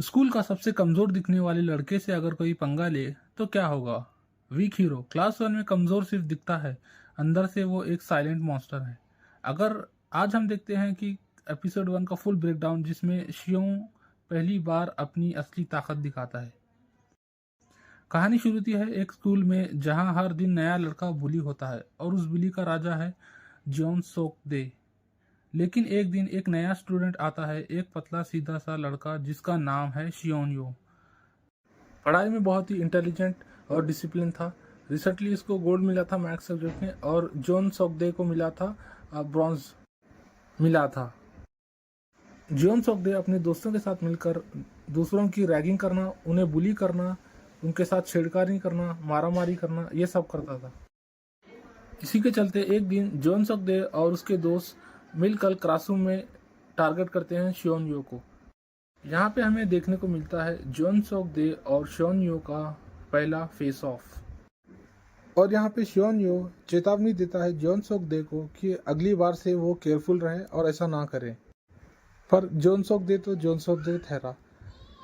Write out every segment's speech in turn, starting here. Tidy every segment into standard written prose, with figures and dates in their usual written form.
School का सबसे कमजोर दिखने वाले लड़के से अगर कोई पंगा ले तो क्या होगा। वीक हीरो क्लास वन में कमजोर सिर्फ दिखता है, अंदर से वो एक साइलेंट मॉन्स्टर है। अगर आज हम देखते हैं कि एपिसोड वन का फुल ब्रेकडाउन जिसमें शियोंग पहली बार अपनी असली ताकत दिखाता है। कहानी शुरू होती है एक स्कूल में जहां हर दिन नया लड़का बुली होता है और उस बुली का राजा है जॉन सोक दे। लेकिन एक दिन एक नया स्टूडेंट आता है, एक पतला सीधा सा लड़का जिसका नाम है शियोन यो। पढ़ाई में बहुत ही इंटेलिजेंट और डिसिप्लिन था। रिसेंटली इसको गोल्ड मिला था मैथ्स सब्जेक्ट में और जॉन सोकदे को मिला था ब्रॉन्ज मिला था। जॉन सोकदे अपने दोस्तों के साथ मिलकर दूसरों की रैगिंग करना, उन्हें बुली करना, उनके साथ छेड़खानी करना, मारामारी करना, ये सब करता था। इसी के चलते एक दिन जॉन सोकदे और उसके दोस्त मिलकर क्लासरूम में टारगेट करते हैं शियोन यो को। यहाँ पे हमें देखने को मिलता है जॉन सोकदे और शियोन यो का पहला फेस ऑफ। और यहाँ पे शियोन यो चेतावनी देता है जॉन सोकदे को कि अगली बार से वो केयरफुल रहे और ऐसा ना करे। पर जॉन सोकदे ठहरा।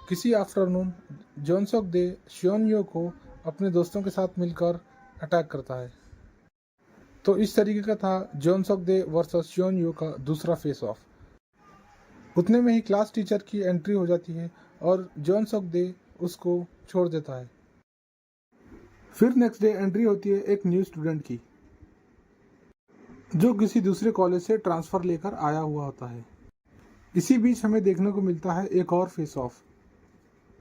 किसी आफ्टरनून जॉन सोकदे शियोन यो को अपने दोस्तों के साथ मिलकर अटैक करता है। तो इस तरीके का था जॉन सोकदे वर्सेस शियोन यो का दूसरा फेस ऑफ। उतने में ही क्लास टीचर की एंट्री हो जाती है और जॉन सोकदे उसको छोड़ देता है। फिर नेक्स्ट डे एंट्री होती है एक न्यू स्टूडेंट की, जो किसी दूसरे कॉलेज से ट्रांसफ़र लेकर आया हुआ होता है। इसी बीच हमें देखने को मिलता है एक और फेस ऑफ।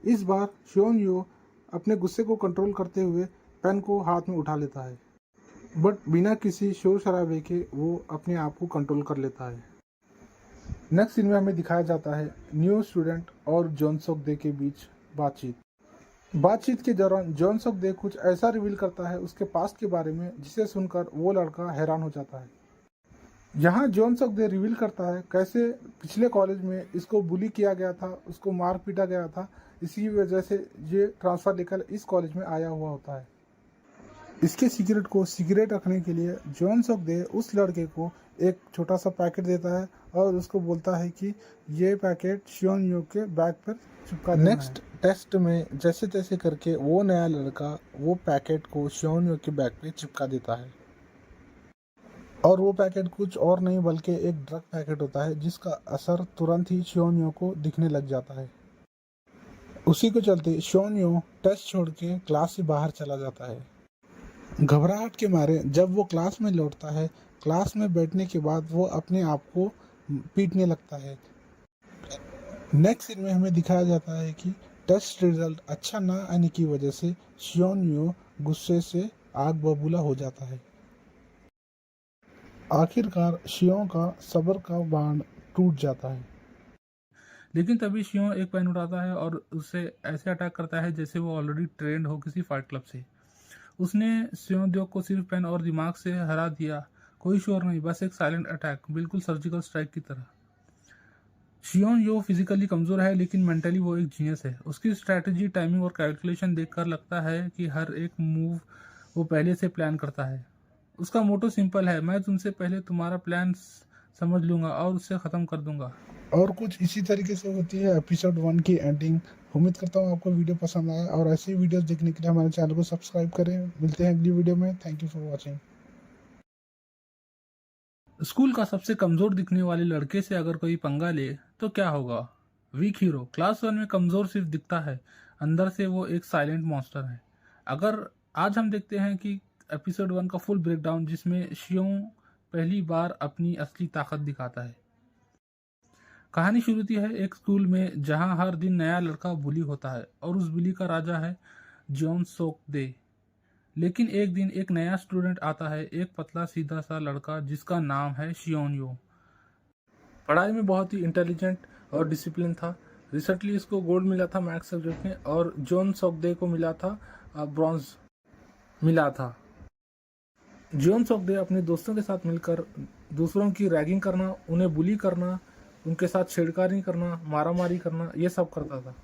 इस बार शियोन यो अपने गुस्से को कंट्रोल करते हुए पेन को हाथ में उठा लेता है, बट बिना किसी शोर शराबे के वो अपने आप को कंट्रोल कर लेता है। नेक्स्ट सीन में हमें दिखाया जाता है न्यू स्टूडेंट और जॉन सोकदे के बीच बातचीत के दौरान जॉन सोकदे कुछ ऐसा रिवील करता है उसके पास्ट के बारे में जिसे सुनकर वो लड़का हैरान हो जाता है। यहाँ जॉन सोकदे रिवील करता है कैसे पिछले कॉलेज में इसको बुली किया गया था, उसको मार पीटा गया था, इसी वजह से ये ट्रांसफ़र लेकर इस कॉलेज में आया हुआ होता है। इसके सीक्रेट को सीक्रेट रखने के लिए जॉन सोकदे उस लड़के को एक छोटा सा पैकेट देता है और उसको बोलता है कि ये पैकेट शियोन यो के बैग पर चिपका देना है। नेक्स्ट टेस्ट में जैसे तैसे करके वो नया लड़का वो पैकेट को शियोन यो के बैग पे चिपका देता है और वो पैकेट कुछ और नहीं बल्कि एक ड्रग पैकेट होता है जिसका असर तुरंत ही शियोन यो को दिखने लग जाता है। उसी को चलते शियोन यो टेस्ट छोड़ के क्लास से बाहर चला जाता है। घबराहट के मारे जब वो क्लास में लौटता है, क्लास में बैठने के बाद वो अपने आप को पीटने लगता है। नेक्स्ट सीन में हमें दिखाया जाता है कि टेस्ट रिजल्ट अच्छा ना आने की वजह से शियोन यो गुस्से से आग बबूला हो जाता है। आखिरकार शियों का सब्र का बांध टूट जाता है। लेकिन तभी शियों एक पेन उठाता है और उससे ऐसे अटैक करता है जैसे वो ऑलरेडी ट्रेंड हो किसी फाइट क्लब से। उसने शियोंद्योक को सिर्फ पेन और दिमाग से हरा दिया, कोई शोर नहीं, बस एक साइलेंट अटैक, बिल्कुल सर्जिकल स्ट्राइक की तरह। शियोन यो फिजिकली कमजोर है लेकिन मेंटली वो एक जीनियस है। उसकी स्ट्रैटेजी, टाइमिंग और कैलकुलेशन देखकर लगता है कि हर एक मूव वो पहले से प्लान करता है। उसका मोटो सिंपल है, मैं तुमसे पहले तुम्हारा प्लान समझ लूंगा और उससे ख़त्म कर दूंगा। और कुछ इसी तरीके से होती है एपिसोड 1 की एंडिंग। उम्मीद करता हूँ आपको वीडियो पसंद आया और ऐसी वीडियोस देखने के लिए हमारे चैनल को सब्सक्राइब करें। मिलते हैं अगली वीडियो में। Thank you for watching. School का सबसे कमजोर दिखने वाले लड़के से अगर कोई पंगा ले तो क्या होगा। वीक हीरो क्लास वन में कमजोर सिर्फ दिखता है, अंदर से वो एक साइलेंट मॉन्स्टर है। अगर आज हम देखते हैं कि एपिसोड 1 का फुल ब्रेकडाउन जिसमें शियोंग पहली बार अपनी असली ताकत दिखाता है। कहानी शुरू होती है एक स्कूल में जहां हर दिन नया लड़का बुली होता है और उस बुली का राजा है जॉन सोकदे। लेकिन एक दिन एक नया स्टूडेंट आता है, एक पतला सीधा सा लड़का जिसका नाम है शियोन यो। पढ़ाई में बहुत ही इंटेलिजेंट और डिसिप्लिन था। रिसेंटली इसको गोल्ड मिला था मैथ्स सब्जेक्ट में और जॉन सोकदे को मिला था ब्रॉन्ज मिला था। जॉन सोकदे अपने दोस्तों के साथ मिलकर दूसरों की रैगिंग करना, उन्हें बुली करना, उनके साथ छेड़खानी करना, मारामारी करना, ये सब करता था।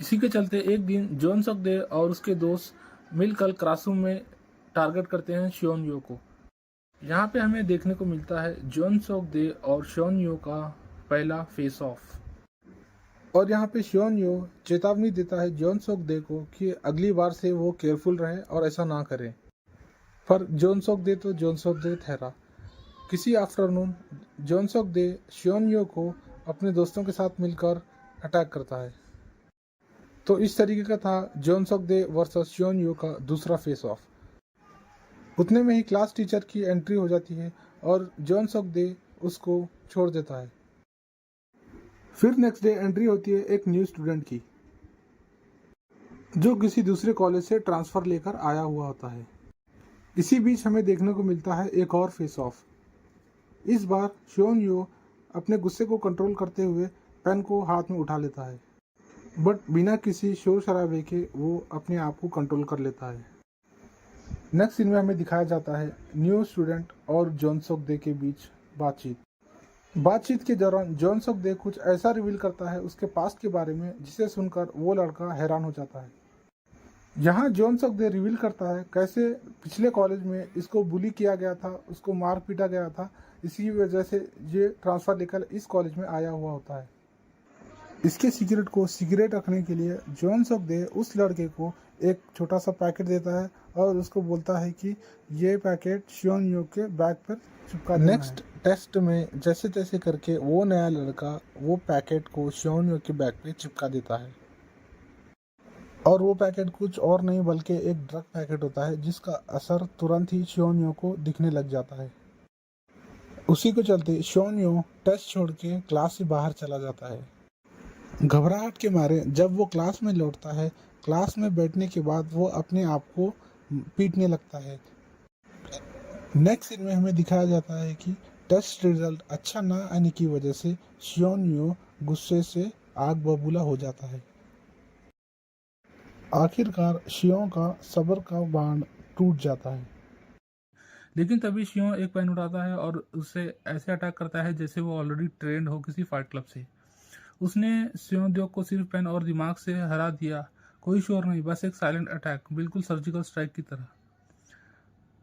इसी के चलते एक दिन जॉन सोकदे और उसके दोस्त मिलकर क्लासरूम में टारगेट करते हैं शियोन यो को। यहाँ पे हमें देखने को मिलता है जॉन सोकदे और शियोन यो का पहला फेस ऑफ। और यहाँ पे शियोन यो चेतावनी देता है जॉन सोक दे को कि अगली बार से वो केयरफुल रहे और ऐसा ना करे। पर जॉन सोक दे ठहरा। किसी आफ्टरनून जॉन सोक दे शियोन यो को अपने दोस्तों के साथ मिलकर अटैक करता है। तो इस तरीके का था जॉन सोक दे वर्सेस शियोन यो का दूसरा फेस ऑफ। उतने में ही क्लास टीचर की एंट्री हो जाती है और जॉन सोक दे उसको छोड़ देता है। फिर नेक्स्ट डे एंट्री होती है एक न्यू स्टूडेंट की, जो किसी दूसरे कॉलेज से ट्रांसफ़र लेकर आया हुआ होता है। इसी बीच हमें देखने को मिलता है एक और फेस ऑफ। इस बार शियोन यो अपने गुस्से को कंट्रोल करते हुए पेन को हाथ में उठा लेता है, बट बिना किसी शोर शराबे के वो अपने आप को कंट्रोल कर लेता है। नेक्स्ट सीन में हमें दिखाया जाता है न्यू स्टूडेंट और जॉन सोक दे के बीच बातचीत के दौरान जॉन सोक दे कुछ ऐसा रिवील करता है उसके पास्ट के बारे में जिसे सुनकर वो लड़का हैरान हो जाता है। यहाँ जॉन सोक दे रिवील करता है कैसे पिछले कॉलेज में इसको बुली किया गया था, उसको मार पीटा गया था, इसी वजह से ये ट्रांसफ़र लेकर इस कॉलेज में आया हुआ होता है। इसके सीक्रेट को सीक्रेट रखने के लिए जॉन सोक दे उस लड़के को एक छोटा सा पैकेट देता है और उसको बोलता है कि ये पैकेट शियोन यो के बैग पर चिपका देना है। नेक्स्ट टेस्ट में जैसे तैसे करके वो नया लड़का वो पैकेट को शियोन यो के बैग पे चिपका देता है, और वो पैकेट कुछ और नहीं बल्कि एक ड्रग पैकेट होता है जिसका असर तुरंत ही शियोन यो को दिखने लग जाता है। उसी को चलते शियोन यो टेस्ट छोड़ के क्लास से बाहर चला जाता है। घबराहट के मारे जब वो क्लास में लौटता है, क्लास में बैठने के बाद वो अपने आप को पीटने लगता है। नेक्स्ट सीन में हमें दिखाया जाता है कि टेस्ट रिजल्ट अच्छा ना आने की वजह से शियोन यो गुस्से से आग बबूला हो जाता है। आखिरकार शियोन का सब्र का बांध टूट जाता है। लेकिन तभी शियोन एक पेन उठाता है और उससे ऐसे अटैक करता है जैसे वो ऑलरेडी ट्रेंड हो किसी फाइट क्लब से। उसने शियोन को सिर्फ पेन और दिमाग से हरा दिया, कोई शोर नहीं, बस एक साइलेंट अटैक, बिल्कुल सर्जिकल स्ट्राइक की तरह।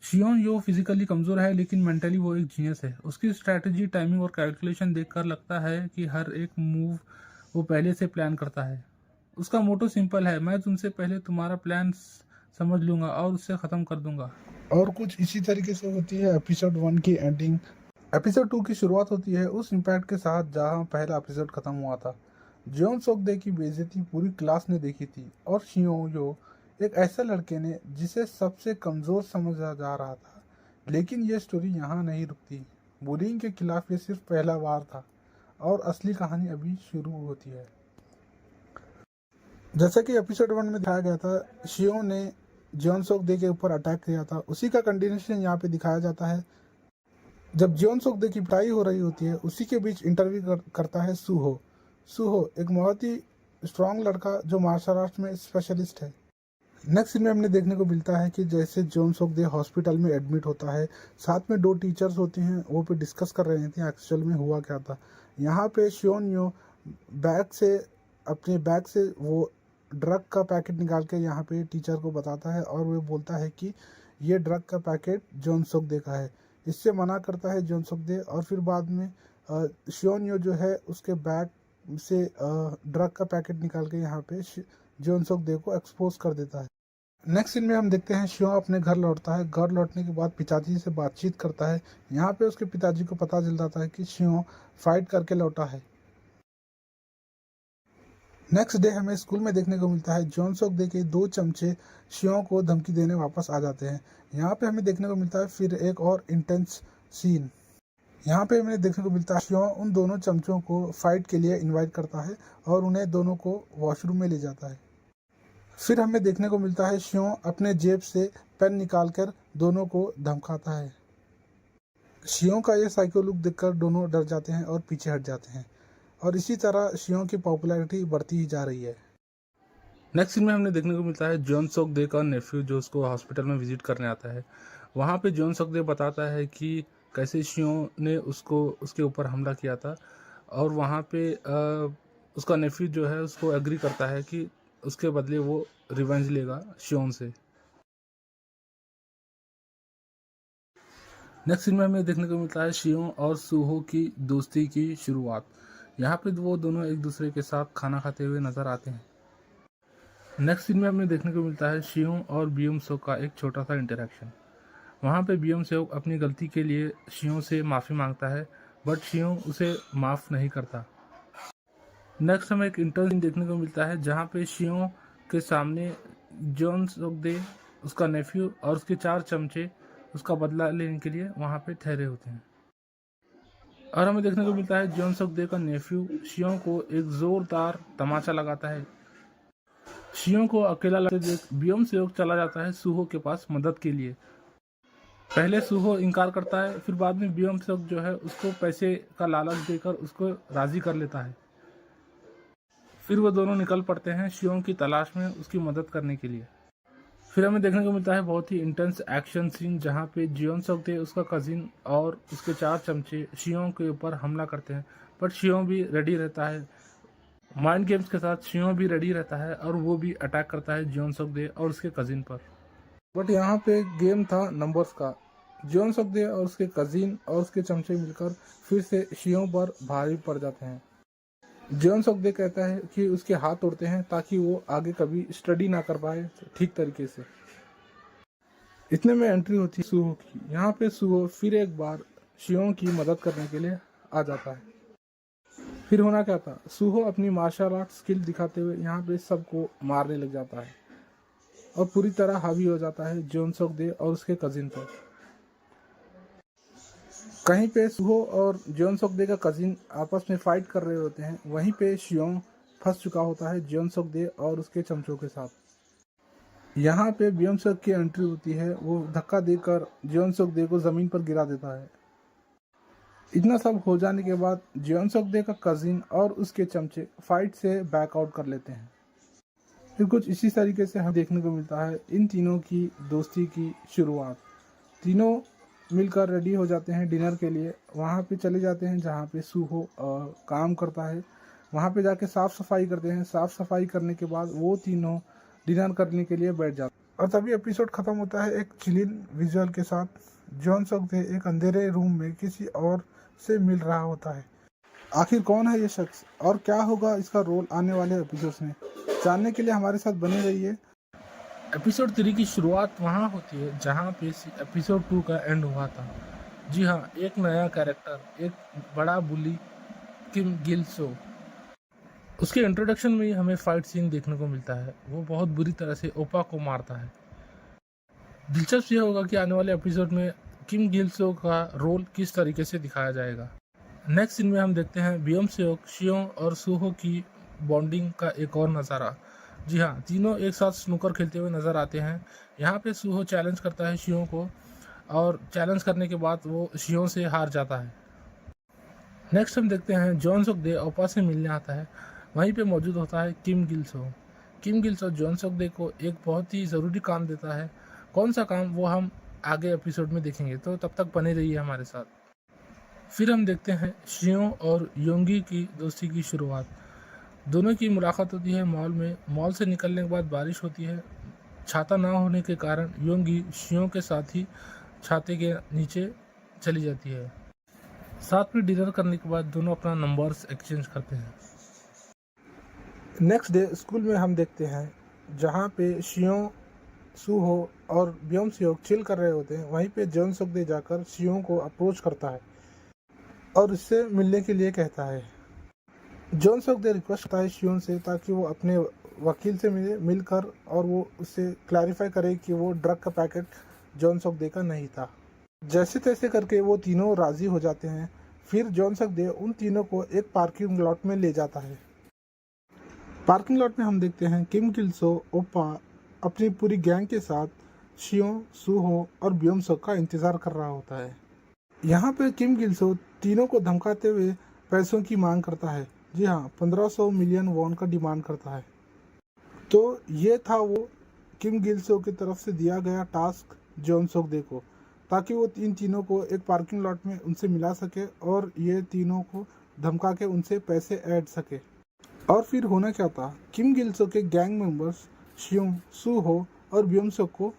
शियोन यो फिजिकली कमजोर है लेकिन मेंटली वो एक जीनियस है। उसकी स्ट्रैटेजी, टाइमिंग और कैलकुलेशन देखकर लगता है कि हर एक मूव वो पहले से प्लान करता है। उसका मोटो सिंपल है, मैं तुमसे पहले तुम्हारा प्लान समझ लूंगा और उससे ख़त्म कर दूंगा। और कुछ इसी तरीके से होती है एपिसोड 1 की एंडिंग। एपिसोड 2 की शुरुआत होती है उस इम्पैक्ट के साथ जहां पहला एपिसोड खत्म हुआ था। जॉन सोक दे की बेइज्जती पूरी क्लास ने देखी थी और शियोन यो एक ऐसे लड़के ने जिसे सबसे कमज़ोर समझा जा रहा था। लेकिन ये स्टोरी यहाँ नहीं रुकती। बुलिंग के खिलाफ ये सिर्फ पहला वार था और असली कहानी अभी शुरू होती है। जैसा कि एपिसोड 1 में दिखाया गया था, शियोन ने जॉन सोक दे के ऊपर अटैक किया था, उसी का कंटिन्यूशन यहाँ पे दिखाया जाता है। जब जॉन सोक दे की पिटाई हो रही होती है उसी के बीच इंटरव्यू करता है सुहो एक बहुत ही स्ट्रांग लड़का जो मार्शल आर्ट्स में स्पेशलिस्ट है। नेक्स्ट सीन में हमने देखने को मिलता है कि जैसे जॉन सोक दे हॉस्पिटल में एडमिट होता है, साथ में 2 टीचर्स होते हैं, वो पे डिस्कस कर रहे थे एक्चुअल में हुआ क्या था। यहाँ पे शियोन यो अपने बैग से वो ड्रग का पैकेट निकाल के यहाँ पे टीचर को बताता है और वो बोलता है कि ये ड्रग का पैकेट जॉन सोक दे का है। इससे मना करता है जॉन सोक दे और फिर बाद में शियोन यो जो है उसके बैग से ड्रग का पैकेट निकाल के यहाँ पे जॉन सोक दे को एक्सपोज कर देता है। नेक्स्ट सीन में हम देखते हैं शियोन अपने घर लौटता है। घर लौटने के बाद पिताजी से बातचीत करता है। यहाँ पे उसके पिताजी को पता चल जाता है कि शियोन फाइट करके लौटा है। नेक्स्ट डे हमें स्कूल में देखने को मिलता है जॉन सोक दे के 2 चमचे शियोन को धमकी देने वापस आ जाते हैं। यहाँ पे हमें देखने को मिलता है फिर एक और इंटेंस सीन। यहाँ पे हमें देखने को मिलता है शियोन उन दोनों चमचों को फाइट के लिए इनवाइट करता है और उन्हें दोनों को वॉशरूम में ले जाता है। फिर हमें देखने को मिलता है शियोन अपने जेब से पेन निकालकर दोनों को धमकाता है। शियोन का ये साइको लुक देखकर दोनों डर जाते हैं और पीछे हट जाते हैं और इसी तरह शियोन की पॉपुलैरिटी बढ़ती ही जा रही है। नेक्स्ट सीन में हमने देखने को मिलता है जॉन सोक दे का नेफ्यू जो उसको हॉस्पिटल में विजिट करने आता है। वहाँ पे जॉन सोक दे बताता है कि कैसे शियोन ने उसके ऊपर हमला किया था और वहाँ पे उसका नेफ्यू जो है उसको एग्री करता है कि उसके बदले वो रिवेंज लेगा शियोन से। नेक्स्ट सीन में हमें देखने को मिलता है शियोन और सुहो की दोस्ती की शुरुआत। यहाँ पे वो दोनों एक दूसरे के साथ खाना खाते हुए नजर आते हैं। नेक्स्ट सीन में हमें देखने को मिलता है शियों और बियोम सो का एक छोटा सा इंटरेक्शन। वहाँ पे बियोम सो अपनी गलती के लिए शियों से माफ़ी मांगता है, बट शियों उसे माफ़ नहीं करता। नेक्स्ट हमें एक इंटरेस्टिंग देखने को मिलता है जहाँ पे शियों के सामने जॉन सोगदे, उसका नेफ्यू और उसके 4 चमचे उसका बदला लेने के लिए वहाँ पे ठहरे होते हैं। और हमें देखने को मिलता है जॉन सोगदे का नेफ्यू शियों को एक जोरदार तमाचा लगाता है। शियों को अकेला लगते देख बियोम सेओक चला जाता है सूहो के पास मदद के लिए। पहले सूहो इनकार करता है, फिर बाद में बियोम सेओक जो है उसको पैसे का लालच देकर उसको राजी कर लेता है। फिर वो दोनों निकल पड़ते हैं शियों की तलाश में उसकी मदद करने के लिए। फिर हमें देखने को मिलता है बहुत ही इंटेंस एक्शन सीन जहाँ पे जियोन सोगदे, उसका कजिन और उसके 4 चमचे शियों के ऊपर हमला करते हैं, बट शियों भी रेडी रहता है। माइंड गेम्स के साथ शियों भी रेडी रहता है और वो भी अटैक करता है जियोन सोगदे और उसके कजिन पर। बट यहाँ पे गेम था नंबर्स का। जियोन सोगदे और उसके कजिन और उसके चमचे मिलकर फिर से शियों पर भारी पड़ जाते हैं। जियोन सोगदे कहता है कि उसके हाथ तोड़ते हैं ताकि वो आगे कभी स्टडी ना कर पाए ठीक तरीके से। इतने में एंट्री होती है सुहो की। यहाँ पे सुहो फिर एक बार शियों की मदद करने के लिए आ जाता है। फिर होना क्या था, सुहो अपनी मार्शल आर्ट स्किल दिखाते हुए यहाँ पे सबको मारने लग जाता है और पूरी तरह हावी हो जाता है जियोन सोगदे और उसके कजिन पर। कहीं पे सुहो और जियोन सोगदे का कजिन आपस में फाइट कर रहे होते हैं, वहीं पे शियों फंस चुका होता है जियोन सोगदे और उसके चमचों के साथ। यहाँ पे बियोम सेओक की एंट्री होती है, वो धक्का देकर जियोन सोगदे को ज़मीन पर गिरा देता है। इतना सब हो जाने के बाद जियोन सोगदे का कजिन और उसके चमचे फाइट से बैकआउट कर लेते हैं। फिर कुछ इसी तरीके से हमें देखने को मिलता है इन तीनों की दोस्ती की शुरुआत। तीनों मिलकर रेडी हो जाते हैं डिनर के लिए। वहाँ पे चले जाते हैं जहाँ पे सुहो काम करता है। वहाँ पे जाके साफ़ सफाई करते हैं। साफ़ सफाई करने के बाद वो तीनों डिनर करने के लिए बैठ जाते हैं। और तभी एपिसोड ख़त्म होता है एक चिलिन विजुअल के साथ। जियोन सोगदे एक अंधेरे रूम में किसी और से मिल रहा होता है। आखिर कौन है ये शख्स और क्या होगा इसका रोल आने वाले एपिसोड्स में, जानने के लिए हमारे साथ बने रहिए। एपिसोड 3 की शुरुआत वहाँ होती है जहाँ पे एपिसोड 2 का एंड हुआ था। जी हाँ, एक नया कैरेक्टर, एक बड़ा बुली किम गिल सो, उसके इंट्रोडक्शन में ही हमें फाइट सीन देखने को मिलता है। वो बहुत बुरी तरह से ओपा को मारता है। दिलचस्प ये होगा कि आने वाले एपिसोड में किम गिल सो का रोल किस तरीके से दिखाया जाएगा। नेक्स्ट सीन में हम देखते हैं बियोम सेओक, शियों और सुहो की बॉन्डिंग का एक और नज़ारा। जी हाँ, तीनों एक साथ स्नूकर खेलते हुए नज़र आते हैं। यहाँ पे सुहो चैलेंज करता है शियों को और चैलेंज करने के बाद वो शियों से हार जाता है। नेक्स्ट हम देखते हैं जॉन सोगदे ओपा से मिलने आता है। वहीं पे मौजूद होता है किम गिल सो। किम गिल सो जॉन सोगदे को एक बहुत ही ज़रूरी काम देता है। कौन सा काम, वो हम आगे एपिसोड में देखेंगे, तो तब तक बने रहिए हमारे साथ। फिर हम देखते हैं शियों और योंगी की दोस्ती की शुरुआत। दोनों की मुलाकात होती है मॉल में। मॉल से निकलने के बाद बारिश होती है। छाता ना होने के कारण योंगी शियों के साथ ही छाते के नीचे चली जाती है। साथ में डिनर करने के बाद दोनों अपना नंबर्स एक्सचेंज करते हैं। नेक्स्ट डे स्कूल में हम देखते हैं जहाँ पे शियों, सुहो और बियोम सेओक चिल कर रहे होते हैं। वहीं पे जॉन सोगदे जाकर शियों को अप्रोच करता है और इससे मिलने के लिए कहता है। जॉन सोगदे रिक्वेस्ट करता है शियों से ताकि वो अपने वकील से मिलकर और वो उससे क्लैरिफाई करे कि वो ड्रग का पैकेट जॉन सोगदे का नहीं था। जैसे तैसे करके वो तीनों राज़ी हो जाते हैं। फिर जॉन सोगदे उन तीनों को एक पार्किंग लॉट में ले जाता है। पार्किंग लॉट में हम देखते हैं किम गिल सो ओपा अपनी पूरी गैंग के साथ शियों, सुहो और बियोम सेओक का इंतज़ार कर रहा होता है। यहाँ पे किम गिल सो तीनों को धमकाते हुए पैसों की मांग करता है। जी हाँ, 1500 मिलियन वॉन का डिमांड करता है। तो ये था वो किम गिल सो की तरफ से दिया गया टास्क जॉन सोगदे को, ताकि वो इन तीनों को एक पार्किंग लॉट में उनसे मिला सके और ये तीनों को धमका के उनसे पैसे ऐड सके। और फिर होना क्या था, किम गिल सो के गैंग मेंबर्स शियों, सुहो और बियोम सेओक को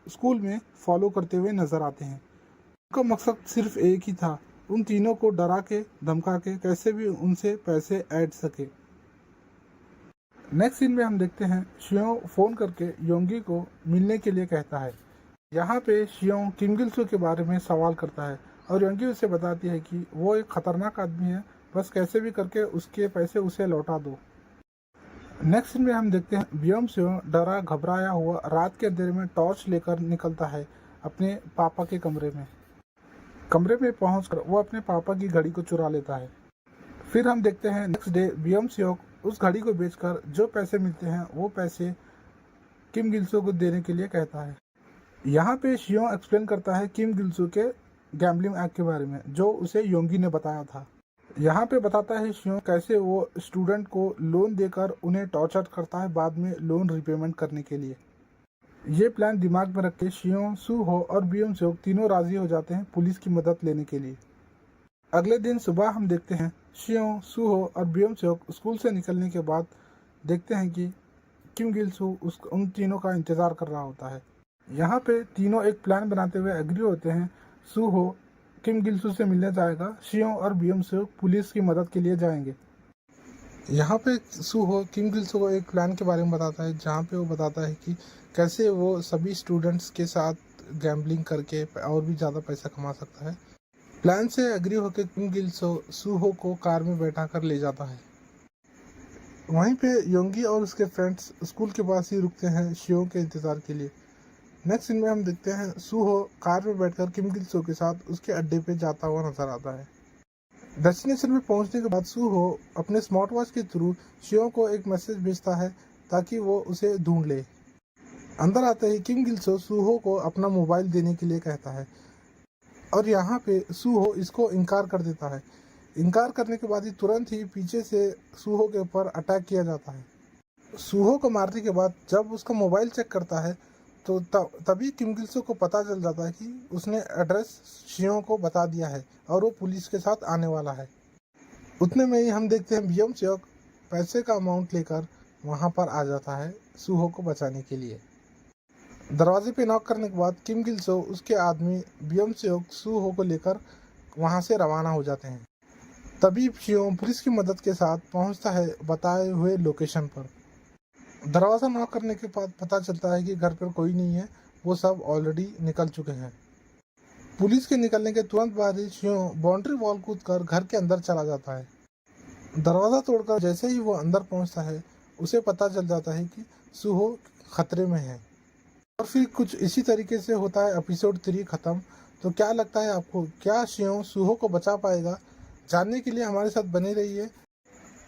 स्कूल में फॉलो करते हुए नजर आते हैं। उनका मकसद सिर्फ एक ही था, उन तीनों को डरा के धमका के कैसे भी उनसे पैसे ऐड सके। नेक्स्ट सीन में हम देखते हैं शियों फ़ोन करके योंगी को मिलने के लिए कहता है। यहाँ पे शियों किम गिल सो के बारे में सवाल करता है और योंगी उसे बताती है कि वो एक खतरनाक आदमी है, बस कैसे भी करके उसके पैसे उसे लौटा दो। नेक्स्ट सीन में हम देखते हैं बियोम सियों डरा घबराया हुआ रात के अंधेरे में टॉर्च लेकर निकलता है अपने पापा के कमरे में। कमरे में पहुंचकर वो अपने पापा की घड़ी को चुरा लेता है। फिर हम देखते हैं नेक्स्ट डे बियोम सियों उस घड़ी को बेचकर जो पैसे मिलते हैं वो पैसे किम गिल सो को देने के लिए कहता है। यहाँ पे शियों एक्सप्लेन करता है किम गिल सो के गैम्बलिंग एक्ट के बारे में जो उसे योंगी ने बताया था। यहाँ पे बताता है शियों कैसे वो स्टूडेंट को लोन देकर उन्हें टॉर्चर करता है बाद में लोन रिपेमेंट करने के लिए। ये प्लान दिमाग में रख के शियों, सूहो और बियोम सियों तीनों राजी हो जाते हैं पुलिस की मदद लेने के लिए। अगले दिन सुबह हम देखते हैं शियों, सूहो और बियोम सियों स्कूल से निकलने के बाद देखते हैं कि किम गिल सो उन तीनों का इंतज़ार कर रहा होता है। यहाँ पे तीनों एक प्लान बनाते हुए एग्री होते हैं। सूहो किम गिल सो से मिलने जाएगा, शियों और बियोम सियों पुलिस की मदद के लिए जाएंगे। यहाँ पे सूहो किम गिल सो को एक प्लान के बारे में बताता है जहाँ पे वो बताता है कि कैसे वो सभी स्टूडेंट्स के साथ गैम्बलिंग करके और भी ज़्यादा पैसा कमा सकता है। प्लान से एग्री होकर किम गिल सो सूहो को कार में बैठा कर ले जाता है। वहीं पे योंगी और उसके फ्रेंड्स स्कूल के पास ही रुकते हैं शियों के इंतज़ार के लिए। नेक्स्ट सीन में हम देखते हैं सूहो कार में बैठकर किम गिल सो के साथ उसके अड्डे पे जाता हुआ नजर आता है। डेस्टिनेशन में पहुंचने के बाद सूहो अपने स्मार्ट वॉच के थ्रू शियों को एक मैसेज भेजता है ताकि वो उसे ढूंढ ले। अंदर आते ही किम गिल सो सूहो को अपना मोबाइल देने के लिए कहता है और यहाँ पे सूहो इसको इनकार कर देता है। इनकार करने के बाद ही तुरंत ही पीछे से सूहो के ऊपर अटैक किया जाता है। सूहो को मारने के बाद जब उसका मोबाइल चेक करता है तो तभी किम गिल सो को पता चल जाता है कि उसने एड्रेस शियों को बता दिया है और वो पुलिस के साथ आने वाला है। उतने में ही हम देखते हैं बियोम सियों पैसे का अमाउंट लेकर वहाँ पर आ जाता है सूहो को बचाने के लिए। दरवाजे पे नॉक करने के बाद किम गिल सो उसके आदमी बियोम सियों सूहो को लेकर वहाँ से रवाना हो जाते हैं। तभी शियों पुलिस की मदद के साथ पहुँचता है बताए हुए लोकेशन पर। दरवाज़ा नॉक करने के बाद पता चलता है कि घर पर कोई नहीं है, वो सब ऑलरेडी निकल चुके हैं। पुलिस के निकलने के तुरंत बाद ही शियों बाउंड्री वॉल कूदकर घर के अंदर चला जाता है। दरवाज़ा तोड़कर जैसे ही वो अंदर पहुंचता है उसे पता चल जाता है कि सूहो खतरे में है। और फिर कुछ इसी तरीके से होता है एपिसोड 3 ख़त्म। तो क्या लगता है आपको, क्या शियों सूहो को बचा पाएगा? जानने के लिए हमारे साथ बने रहिए।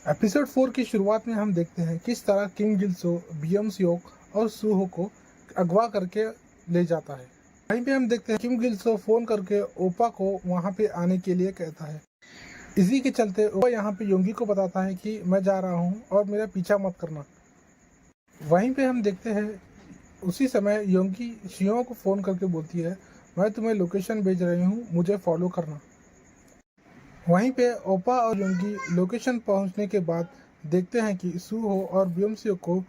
एपिसोड 4 की शुरुआत में हम देखते हैं किस तरह किम गिल सो बियोम सियों और सूहो को अगवा करके ले जाता है। वहीं पे हम देखते हैं किम गिल सो फ़ोन करके ओपा को वहाँ पे आने के लिए कहता है। इसी के चलते ओपा यहाँ पे योंगी को बताता है कि मैं जा रहा हूँ और मेरा पीछा मत करना। वहीं पे हम देखते हैं उसी समय योंगी शियों को फ़ोन करके बोलती है, मैं तुम्हें लोकेशन भेज रही हूँ, मुझे फॉलो करना। वहीं पे ओपा और योंगी लोकेशन पहुंचने के बाद देखते हैं कि सूहो और बियोम सियों को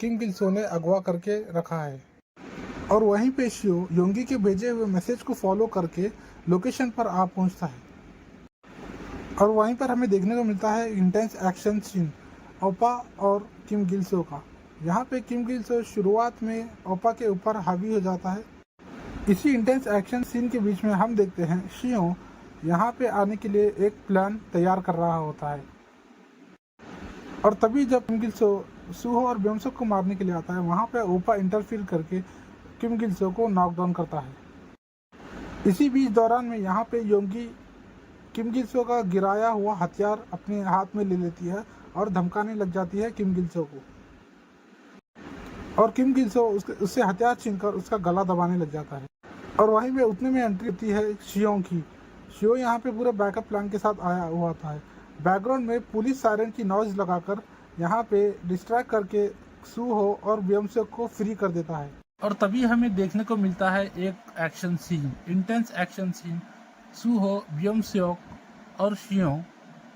किम गिल सो ने अगवा करके रखा है। और वहीं पे शियो योंगी के भेजे हुए मैसेज को फॉलो करके लोकेशन पर आ पहुंचता है। और वहीं पर हमें देखने को मिलता है इंटेंस एक्शन सीन ओपा और किम गिल सो का। यहाँ पे किम गिल सो शुरुआत में ओपा के ऊपर हावी हो जाता है। इसी इंटेंस एक्शन सीन के बीच में हम देखते हैं शियो यहाँ पे आने के लिए एक प्लान तैयार कर रहा होता है। और तभी जब किम गिल सो सूहो और बियोम सियों को मारने के लिए आता है वहाँ पे ओपा इंटरफीयर करके किम गिल सो को नॉकडाउन करता है। इसी बीच दौरान में यहाँ पे योंगी किम गिल सो का गिराया हुआ हथियार अपने हाथ में ले लेती है और धमकाने लग जाती है किम गिल सो को। और किम गिल सो उससे हथियार छीनकर उसका गला दबाने लग जाता है। और वहीं पे उतने में एंट्री होती है शियों की। शियो यहाँ पे पूरे बैकअप प्लान के साथ आया हुआ था। बैकग्राउंड में पुलिस सायरन की नॉइज लगाकर यहाँ पे डिस्ट्रैक्ट करके सूहो और बियोम सियों को फ्री कर देता है। और तभी हमें देखने को मिलता है एक action scene, intense action scene, Suho, Beomseok और शियों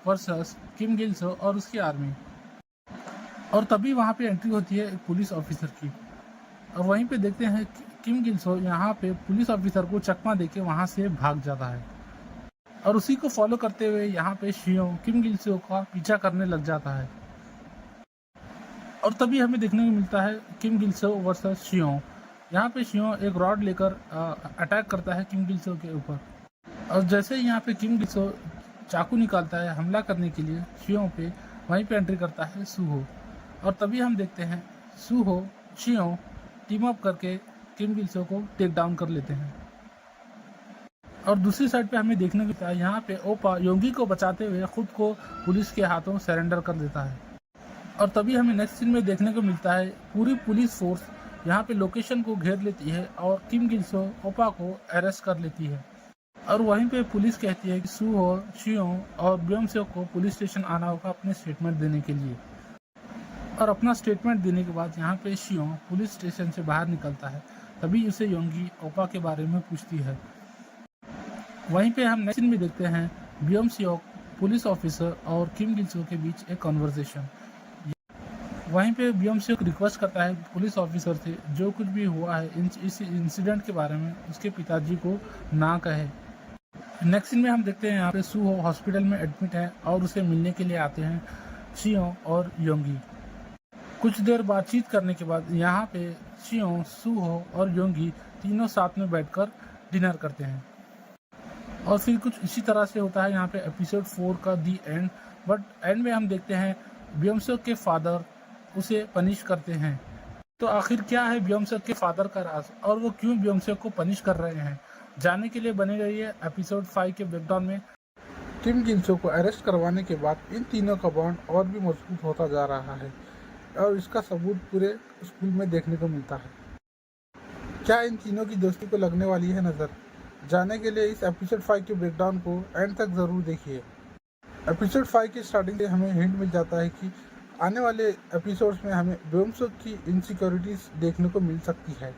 वर्सेस किम गिल सो और उसकी आर्मी। और तभी वहाँ पे एंट्री होती है एक पुलिस ऑफिसर की। और वहीं पे देखते हैं किम गिल सो यहाँ पे पुलिस ऑफिसर को चकमा देके वहाँ से भाग जाता है। और उसी को फॉलो करते हुए यहाँ पे शियो किम गिल सो का पीछा करने लग जाता है। और तभी हमें देखने को मिलता है किम गिल सो वर्सेस शियो। यहाँ पे शियो एक रॉड लेकर अटैक करता है किम गिल सो के ऊपर। और जैसे ही यहाँ पे किम गिल सो चाकू निकालता है हमला करने के लिए शियो पे, वहीं पे एंट्री करता है सूहो। और तभी हम देखते हैं सूहो शियो टीम अप करके किम गिल सो को टेक डाउन कर लेते हैं। और दूसरी साइड पे हमें देखने को मिलता है यहाँ पे ओपा योंगी को बचाते हुए खुद को पुलिस के हाथों सरेंडर कर देता है। और तभी हमें नेक्स्ट सीन में देखने को मिलता है पूरी पुलिस फोर्स यहाँ पे लोकेशन को घेर लेती है और किम गिल सो ओपा को अरेस्ट कर लेती है। और वहीं पे पुलिस कहती है कि सूहो शियो और ब्योमसो को पुलिस स्टेशन आना होगा अपने स्टेटमेंट देने के लिए। और अपना स्टेटमेंट देने के बाद यहाँ पे शियो पुलिस स्टेशन से बाहर निकलता है। तभी उसे योंगी ओपा के बारे में पूछती है। वहीं पे हम नेक्स्ट सीन में देखते हैं ब्योमसो पुलिस ऑफिसर और किम गिल सो के बीच एक कॉन्वर्सेशन। वहीं पे ब्योमसो रिक्वेस्ट करता है पुलिस ऑफिसर से जो कुछ भी हुआ है इस इंसिडेंट के बारे में उसके पिताजी को ना कहे। नेक्स्ट सीन में हम देखते हैं यहाँ पे सूहो हॉस्पिटल में एडमिट है और उसे मिलने के लिए आते हैं शियो और योंगी। कुछ देर बातचीत करने के बाद यहाँ पे शियो, सूहो और योंगी तीनों साथ में बैठकर डिनर करते हैं। और फिर कुछ इसी तरह से होता है यहाँ पे एपिसोड 4 का दी एंड। बट एंड में हम देखते हैं ब्योमसो के फादर उसे पनिश करते हैं। तो आखिर क्या है ब्योमसो के फादर का राज और वो क्यों ब्योमसो को पनिश कर रहे हैं, जानने के लिए बने रहिए एपिसोड 5 के ब्रेकडाउन में। किम गिल सो को अरेस्ट करवाने के बाद इन तीनों का बॉन्ड और भी मजबूत होता जा रहा है और इसका सबूत पूरे स्कूल में देखने को मिलता है। क्या इन तीनों की दोस्ती को लगने वाली है नज़र, जानने के लिए इस एपिसोड 5 के ब्रेकडाउन को एंड तक ज़रूर देखिए। एपिसोड 5 की स्टार्टिंग से हमें हिंट मिल जाता है कि आने वाले एपिसोड्स में हमें ब्योमसो की इनसिक्योरिटीज़ देखने को मिल सकती है।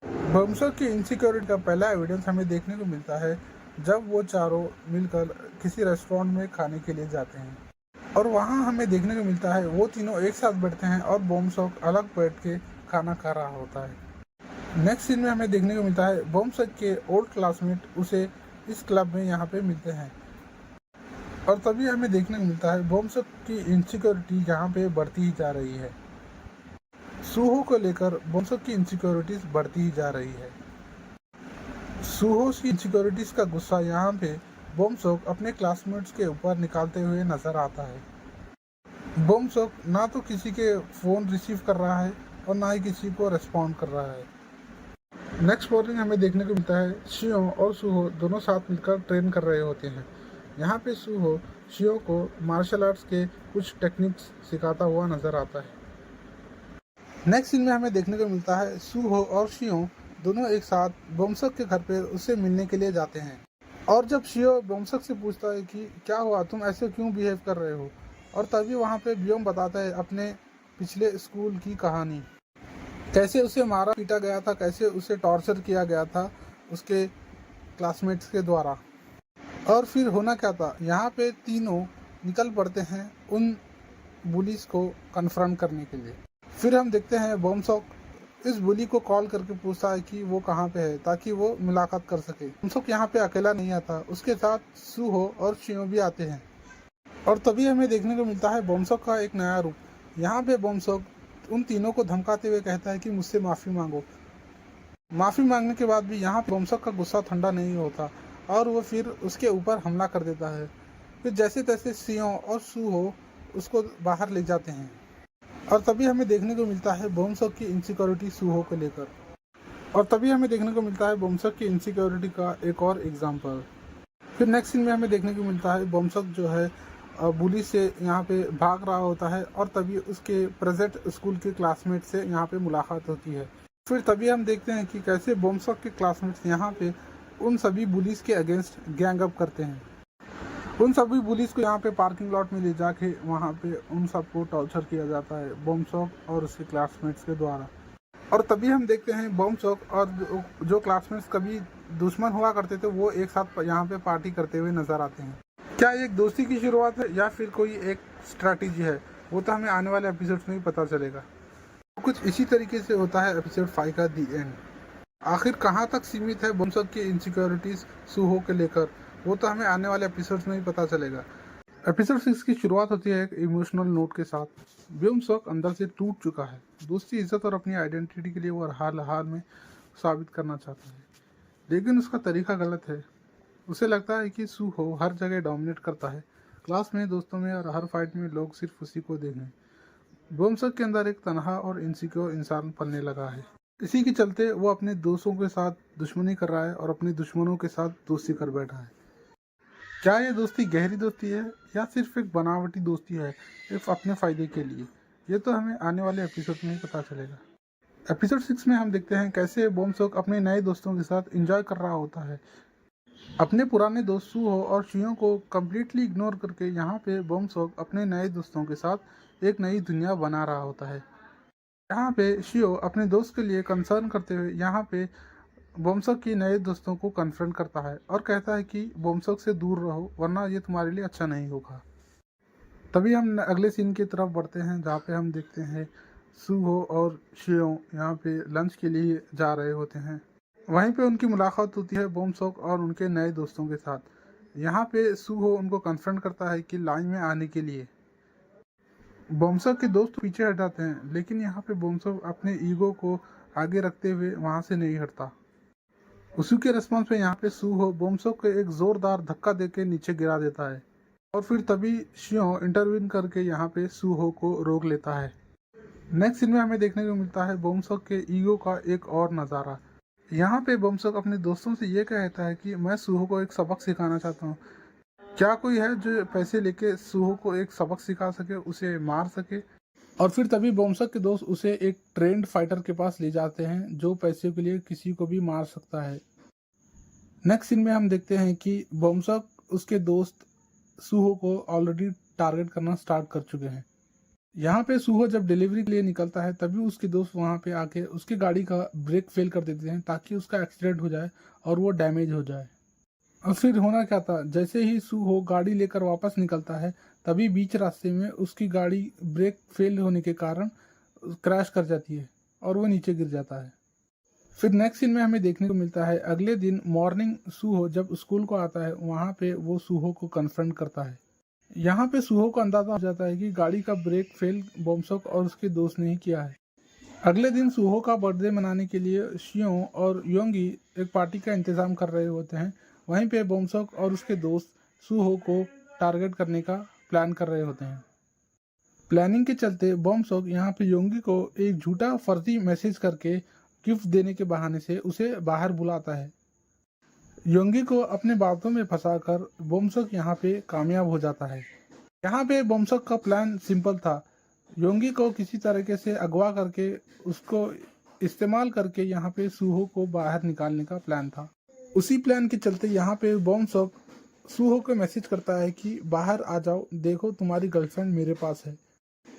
ब्योमसो की इनसिक्योरिटी का पहला एविडेंस हमें देखने को मिलता है जब वो चारों मिलकर किसी रेस्टोरेंट में खाने के लिए जाते हैं और वहाँ हमें देखने को मिलता है वो तीनों एक साथ बैठते हैं और ब्योमसो अलग बैठ के खाना खा रहा होता है। नेक्स्ट सीन में हमें देखने को मिलता है ब्योमसो के ओल्ड क्लासमेट उसे इस क्लब में यहाँ पे मिलते हैं और तभी हमें देखने को मिलता है ब्योमसो की इनसिक्योरिटी यहाँ पे बढ़ती ही जा रही है। सूहो को लेकर ब्योमसो की इनसिक्योरिटीज बढ़ती ही जा रही है। सूहो की इनसिक्योरिटीज का गुस्सा यहाँ पे ब्योमसो अपने क्लासमेट्स के ऊपर निकालते हुए नजर आता है। ब्योमसो ना तो किसी के फ़ोन रिसीव कर रहा है और ना ही किसी को रिस्पॉन्ड कर रहा है। नेक्स्ट मॉर्निंग हमें देखने को मिलता है शियो और सूहो दोनों साथ मिलकर ट्रेन कर रहे होते हैं। यहाँ पे सूहो शियो को मार्शल आर्ट्स के कुछ टेक्निक्स सिखाता हुआ नजर आता है। नेक्स्ट सीन में हमें देखने को मिलता है सूहो और शियो दोनों एक साथ ब्योमसो के घर पे उससे मिलने के लिए जाते हैं और जब शियो ब्योमसो से पूछता है कि क्या हुआ, तुम ऐसे क्यों बिहेव कर रहे हो, और तभी वहाँ पे ब्योम बताता है अपने पिछले स्कूल की कहानी, कैसे उसे मारा पीटा गया था, कैसे उसे टॉर्चर किया गया था उसके क्लासमेट्स के द्वारा। और फिर होना क्या था, यहाँ पे तीनों निकल पड़ते हैं उन बुलीज को कन्फ्रंट करने के लिए। फिर हम देखते हैं ब्योमसो इस बुली को कॉल करके पूछता है कि वो कहाँ पे है ताकि वो मुलाकात कर सके। ब्योमसो यहाँ पे अकेला नहीं आता, उसके साथ सूहो और शियो भी आते हैं और तभी हमें देखने को मिलता है ब्योमसो का एक नया रूप। यहाँ पे ब्योमसो उन तीनों को धमकाते हुए कहता है कि मुझसे माफ़ी मांगो। माफ़ी मांगने के बाद भी यहाँ ब्योमसो का गुस्सा ठंडा नहीं होता और वो फिर उसके ऊपर हमला कर देता है। फिर जैसे तैसे शियो और सूहो उसको बाहर ले जाते हैं और तभी हमें देखने को मिलता है ब्योमसो की इनसिक्योरिटी सूहो को लेकर। और तभी हमें देखने को मिलता है ब्योमसो की इनसिक्योरिटी का एक और एग्जाम्पल। फिर नेक्स्ट सीन में हमें देखने को मिलता है ब्योमसो जो है बुली से यहाँ पे भाग रहा होता है और तभी उसके प्रेजेंट स्कूल के क्लासमेट से यहाँ पे मुलाकात होती है। फिर तभी हम देखते हैं कि कैसे ब्योमसो के क्लासमेट्स यहाँ पे उन सभी बुलीज के अगेंस्ट गैंग अप करते हैं। उन सभी बुलीज को यहाँ पे पार्किंग लॉट में ले जाके वहाँ पे उन सबको टॉर्चर किया जाता है ब्योमसो और उसके क्लासमेट्स के द्वारा। और तभी हम देखते हैं ब्योमसो और जो क्लासमेट्स कभी दुश्मन हुआ करते थे वो एक साथ यहाँ पे पार्टी करते हुए नजर आते हैं। क्या ये एक दोस्ती की शुरुआत है या फिर कोई एक स्ट्रैटेजी है, वो तो हमें आने वाले एपिसोड्स में ही पता चलेगा। कुछ इसी तरीके से होता है एपिसोड 5 का दी एंड। आखिर कहाँ तक सीमित है ब्योमसो की इनसिक्योरिटीज सूहो के लेकर, वो तो हमें आने वाले एपिसोड्स में ही पता चलेगा। एपिसोड 6 की शुरुआत होती है एक इमोशनल नोट के साथ। ब्योम सॉक अंदर से टूट चुका है। दोस्ती, इज्जत और अपनी आइडेंटिटी के लिए वो हाल हाल में साबित करना चाहता है, लेकिन उसका तरीका गलत है। उसे लगता है कि सू हो हर जगह डोमिनेट करता है, क्लास में, दोस्तों में और हर फाइट में लोग सिर्फ उसी को देखें। ब्योम सॉक के अंदर एक तनहा और इनसिक्योर इंसान पलने लगा है। इसी के चलते वो अपने दोस्तों के साथ दुश्मनी कर रहा है और अपने दुश्मनों के साथ दोस्ती कर बैठा है। क्या ये दोस्ती गहरी दोस्ती है या सिर्फ एक बनावटी दोस्ती है, सिर्फ अपने फ़ायदे के लिए? ये तो हमें आने वाले एपिसोड में ही पता चलेगा। एपिसोड 6 में हम देखते हैं कैसे बॉम सॉक अपने नए दोस्तों के साथ एंजॉय कर रहा होता है। अपने पुराने दोस्त सूहो और शियो को कम्प्लीटली इग्नोर करके यहाँ पे बॉम सॉक अपने नए दोस्तों के साथ एक नई दुनिया बना रहा होता है। यहाँ पे शियो अपने दोस्त के लिए कंसर्न करते हुए यहाँ पे बोमसक के नए दोस्तों को कन्फ्रंट करता है और कहता है कि बोमसक से दूर रहो, वरना ये तुम्हारे लिए अच्छा नहीं होगा। तभी हम अगले सीन की तरफ बढ़ते हैं, जहाँ पे हम देखते हैं सूहो और शियो यहाँ पे लंच के लिए जा रहे होते हैं। वहीं पे उनकी मुलाकात होती है बोमसक और उनके नए दोस्तों के साथ। यहाँ पे सूहो उनको कन्फ्रंट करता है कि लाइन में आने के लिए। बोमसक के दोस्त पीछे हट जाते हैं, लेकिन यहाँ पे बोमसक अपने ईगो को आगे रखते हुए वहाँ से नहीं हटता। उसी के रिस्पॉन्स पे यहाँ पे सूहो बोमसॉक को एक जोरदार धक्का देके नीचे गिरा देता है और फिर तभी शियो इंटरवीन करके यहाँ पे सूहो को रोक लेता है। नेक्स्ट सीन में हमें देखने को मिलता है बोमसॉक के ईगो का एक और नज़ारा। यहाँ पे बोमसॉक अपने दोस्तों से ये कहता है कि मैं सूहो को एक सबक सिखाना चाहता हूँ। क्या कोई है जो पैसे लेके सूहो को एक सबक सिखा सके, उसे मार सके? और फिर तभी बोमसक के दोस्त उसे एक ट्रेंड फाइटर के पास ले जाते हैं जो पैसे के लिए किसी को भी मार सकता है। नेक्स्ट सीन में हम देखते हैं कि बोमसक उसके दोस्त सूहो को ऑलरेडी टारगेट करना स्टार्ट कर चुके हैं। यहाँ पे सूहो जब डिलीवरी के लिए निकलता है तभी उसके दोस्त वहाँ पे आके उसकी गाड़ी का ब्रेक फेल कर देते हैं ताकि उसका एक्सीडेंट हो जाए और वो डैमेज हो जाए। और फिर होना क्या था, जैसे ही सूहो गाड़ी लेकर वापस निकलता है तभी बीच रास्ते में उसकी गाड़ी ब्रेक फेल होने के कारण क्रैश कर जाती है और वो नीचे गिर जाता है। फिर नेक्स्ट सीन में हमें देखने को मिलता है अगले दिन मॉर्निंग सूहो जब स्कूल को आता है, वहाँ पे वो सूहो को कन्फ्रंट करता है। यहाँ पे सूहो को अंदाजा हो जाता है कि गाड़ी का ब्रेक फेल बोमसॉक और उसके दोस्त ने ही किया है। अगले दिन सूहो का बर्थडे मनाने के लिए शियो और योंगी एक पार्टी का इंतजाम कर रहे होते हैं। वहीं पे बोमसॉक और उसके दोस्त सूहो को टारगेट करने का प्लान कर रहे होते हैं। प्लानिंग के चलते बोमसॉक यहाँ पे योंगी को एक झूठा फर्जी मैसेज करके गिफ्ट देने के बहाने से उसे बाहर बुलाता है। योंगी को अपने बातों में फंसाकर बोमसॉक यहाँ पे कामयाब हो जाता है। यहाँ पे बोमसॉक का प्लान सिंपल था, योंगी को किसी तरीके से अगवा करके उसको इस्तेमाल करके यहाँ पे सूहो को बाहर निकालने का प्लान था। उसी प्लान के चलते यहाँ पे बोमसॉक सूहो को मैसेज करता है कि बाहर आ जाओ, देखो तुम्हारी गर्लफ्रेंड मेरे पास है।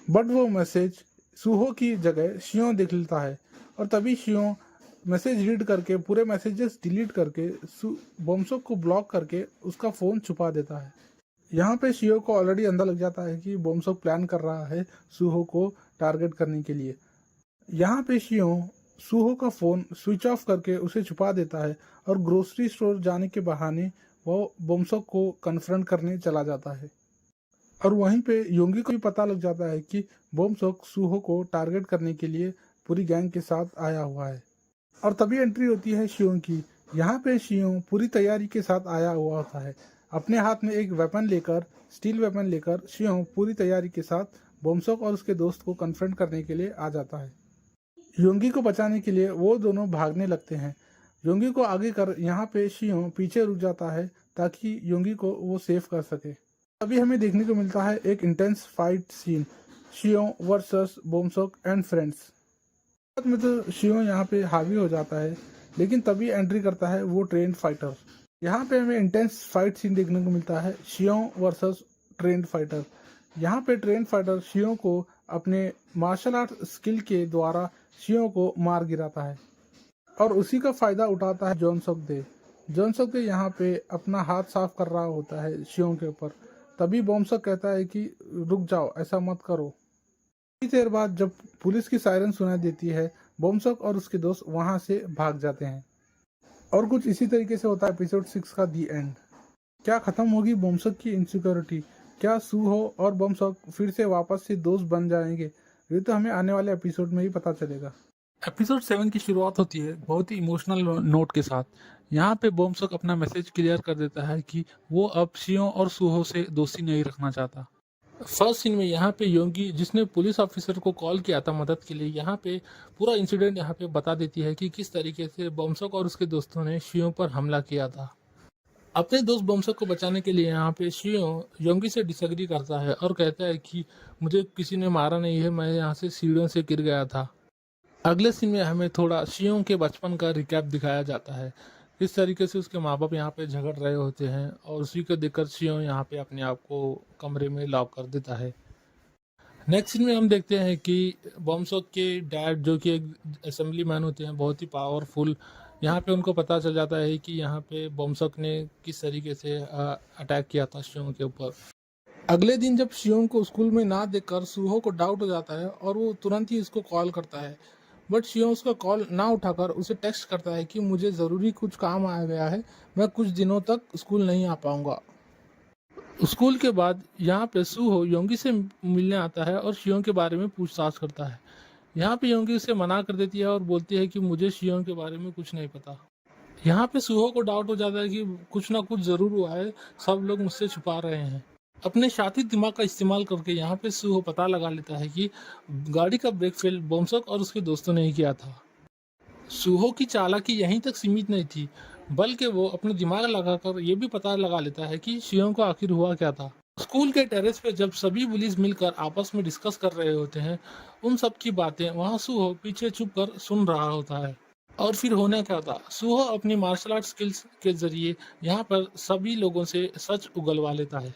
बट वो मैसेज सूहो की जगह शियो देख लेता है और तभी शियो मैसेज रीड करके पूरे मैसेजेस डिलीट करके बोमसॉक को ब्लॉक करके उसका फ़ोन छुपा देता है। यहाँ पे शियो को ऑलरेडी अंदर लग जाता है कि बोमसॉक प्लान कर रहा है सूहो को टारगेट करने के लिए। यहाँ पे शियो सूहो का फ़ोन स्विच ऑफ करके उसे छुपा देता है और ग्रोसरी स्टोर जाने के बहाने वो बोमसॉक को कन्फ्रंट करने चला जाता है। और वहीं पे योंगी को भी पता लग जाता है कि बोमसॉक सूहो को टारगेट करने के लिए पूरी गैंग के साथ आया हुआ है। और तभी एंट्री होती है शियो की। यहाँ पे शियो पूरी तैयारी के साथ आया हुआ होता है। अपने हाथ में एक वेपन लेकर, स्टील वेपन लेकर शियो पूरी तैयारी के साथ बोमसॉक और उसके दोस्त को कन्फ्रंट करने के लिए आ जाता है। योंगी को बचाने के लिए वो दोनों भागने लगते हैं। योंगी को आगे कर यहाँ पे शियो पीछे रुक जाता है ताकि योंगी को वो सेव कर सके। अभी हमें देखने को मिलता है एक intense fight scene, Sieun versus Beomseok and friends में। तो शियो यहाँ पे हावी हो जाता है, लेकिन तभी एंट्री करता है वो ट्रेंड फाइटर। यहाँ पे हमें इंटेंस फाइट सीन देखने को मिलता है, शियो वर्सेस ट्रेंड फाइटर। यहाँ पे ट्रेंड फाइटर शियो को अपने मार्शल आर्ट स्किल के द्वारा शियो को मार गिराता है और उसी का फायदा उठाता है जॉन सक दे। जॉन सक दे यहाँ पे अपना हाथ साफ कर रहा होता है शियो के ऊपर। तभी बोमसॉक कहता है कि रुक जाओ, ऐसा मत करो। कुछ देर बाद जब पुलिस की सायरन सुनाई देती है, बोमसॉक और उसके दोस्त वहां से भाग जाते हैं। और कुछ इसी तरीके से होता है एपिसोड 6 का दी एंड। क्या खत्म होगी बोमसक की इनसिक्योरिटी? क्या सूहो और बोमसक फिर से वापस से दोस्त बन जाएंगे? ये तो हमें आने वाले एपिसोड में ही पता चलेगा। एपिसोड 7 की शुरुआत होती है बहुत ही इमोशनल नोट के साथ। यहाँ पे बोमसक अपना मैसेज क्लियर कर देता है कि वो अब शियों और सूहो से दोस्ती नहीं रखना चाहता। फर्स्ट सीन में यहाँ पे योंगी, जिसने पुलिस ऑफिसर को कॉल किया था मदद के लिए, यहाँ पे पूरा इंसिडेंट यहाँ पे बता देती है कि किस तरीके से बोमसक और उसके दोस्तों ने शियों पर हमला किया था। अपने दोस्त बोमसक को बचाने के लिए यहाँ पे शियों योंगी से डिसएग्री करता है और कहता है कि मुझे किसी ने मारा नहीं है, मैं यहाँ से सीढ़ियों से गिर गया था। अगले सीन में हमें थोड़ा शियों के बचपन का रिकैप दिखाया जाता है, किस तरीके से उसके माँ बाप यहाँ पे झगड़ रहे होते हैं और उसी को देखकर शियों यहाँ पे अपने आप को कमरे में लॉक कर देता है। नेक्स्ट सीन में हम देखते हैं कि बॉम्सॉक के डैड, जो कि एक असेंबली मैन होते हैं, बहुत ही पावरफुल, यहाँ पे उनको पता चल जाता है कि यहाँ पे बॉम्सॉक ने किस तरीके से अटैक किया था शियों के ऊपर। अगले दिन जब शियों को स्कूल में ना देखकर सूहो को डाउट हो जाता है और वो तुरंत ही उसको कॉल करता है, बट शियों उसका कॉल ना उठाकर उसे टेक्स्ट करता है कि मुझे ज़रूरी कुछ काम आ गया है, मैं कुछ दिनों तक स्कूल नहीं आ पाऊंगा। स्कूल के बाद यहाँ पे सूहो योंगी से मिलने आता है और शियों के बारे में पूछताछ करता है। यहाँ पे योंगी उसे मना कर देती है और बोलती है कि मुझे शियों के बारे में कुछ नहीं पता। यहाँ पे सूहो को डाउट हो जाता है कि कुछ ना कुछ जरूर हुआ है, सब लोग मुझसे छुपा रहे हैं। अपने शातिर दिमाग का इस्तेमाल करके यहाँ पे सूहो पता लगा लेता है कि गाड़ी का ब्रेक फेल बोमसक और उसके दोस्तों ने ही किया था। सूहो की चालाकी यहीं तक सीमित नहीं थी, बल्कि वो अपना दिमाग लगाकर ये भी पता लगा लेता है कि शियों को आखिर हुआ क्या था। स्कूल के टेरेस पे जब सभी पुलिस मिलकर आपस में डिस्कस कर रहे होते हैं उन सब की बातें, वहाँ सूहो पीछे छुप कर सुन रहा होता है। और फिर होने क्या था, सूहो अपनी मार्शल आर्ट स्किल्स के जरिए यहाँ पर सभी लोगों से सच उगलवा लेता है।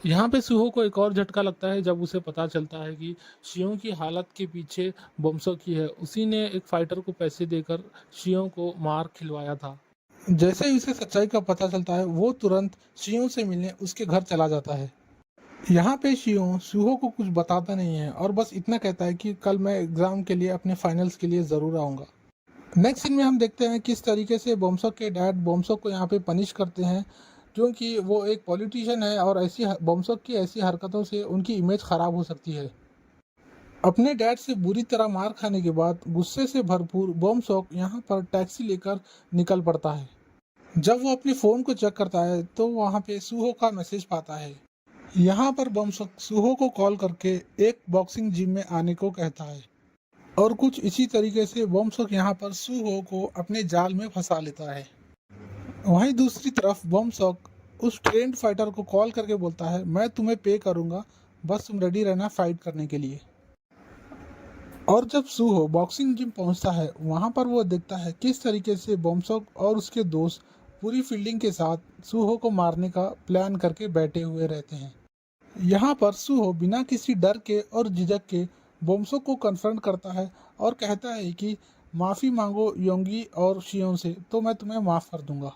यहाँ पे सूहो को एक और झटका लगता है जब उसे पता चलता है कि शियों की हालत के पीछे बोम्सो की है। उसी ने एक फाइटर को पैसे देकर शियों को मार खिलवाया था। जैसे ही उसे सच्चाई का पता चलता है वो तुरंत शियों से मिलने उसके घर चला जाता है। यहाँ पे शियों सूहो को कुछ बताता नहीं है और बस इतना कहता है कि कल मैं एग्जाम के लिए अपने फाइनल्स के लिए ज़रूर आऊँगा। नेक्स्ट सीन में हम देखते हैं किस तरीके से बोम्सक के डैड बोम्सक को यहाँ पे पनिश करते हैं, क्योंकि वो एक पॉलिटिशियन है और ऐसी बोम्सक की ऐसी हरकतों से उनकी इमेज ख़राब हो सकती है। अपने डैड से बुरी तरह मार खाने के बाद गुस्से से भरपूर बोम्सक यहाँ पर टैक्सी लेकर निकल पड़ता है। जब वो अपने फ़ोन को चेक करता है तो वहाँ पे सूहो का मैसेज पाता है। यहाँ पर बोम्सक सूहो को कॉल करके एक बॉक्सिंग जिम में आने को कहता है और कुछ इसी तरीके से बोम्सक यहाँ पर सूहो को अपने जाल में फंसा लेता है। वहीं दूसरी तरफ बोम्सक उस ट्रेंड फाइटर को कॉल करके बोलता है, मैं तुम्हें पे करूँगा, बस तुम रेडी रहना फाइट करने के लिए। और जब सूहो बॉक्सिंग जिम पहुंचता है वहां पर वो देखता है किस तरीके से बोम्सक और उसके दोस्त पूरी फील्डिंग के साथ सूहो को मारने का प्लान करके बैठे हुए रहते हैं। यहाँ पर सूहो बिना किसी डर के और झिझक के बोम्सक को कन्फ्रंट करता है और कहता है कि माफ़ी मांगो योंगी और शियों से, तो मैं तुम्हें माफ़ कर दूंगा।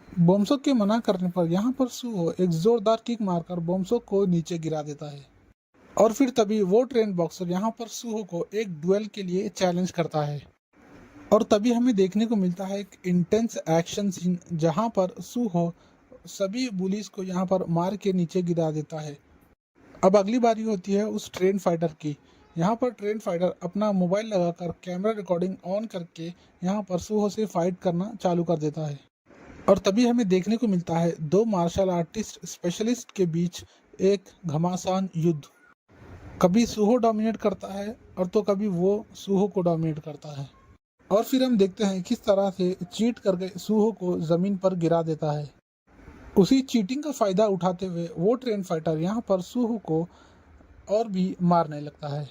बोम्सक के मना करने पर यहाँ पर सूहो एक जोरदार किक मारकर बोम्सक को नीचे गिरा देता है और फिर तभी वो ट्रेंड बॉक्सर यहाँ पर सूहो को एक डुएल के लिए चैलेंज करता है और तभी हमें देखने को मिलता है एक इंटेंस एक्शन सीन जहाँ पर सूहो सभी बुलीज को यहाँ पर मार के नीचे गिरा देता है। अब अगली बारी होती है उस ट्रेन फाइटर की। यहाँ पर ट्रेन फाइटर अपना मोबाइल लगाकर कैमरा रिकॉर्डिंग ऑन करके यहाँ पर सूहो से फाइट करना चालू कर देता है और तभी हमें देखने को मिलता है दो मार्शल आर्टिस्ट स्पेशलिस्ट के बीच एक घमासान युद्ध। कभी सूहो डोमिनेट करता है और तो कभी वो सूहो को डोमिनेट करता है और फिर हम देखते हैं किस तरह से चीट करके सूहो को ज़मीन पर गिरा देता है। उसी चीटिंग का फ़ायदा उठाते हुए वो ट्रेन फाइटर यहाँ पर सूहो को और भी मारने लगता है।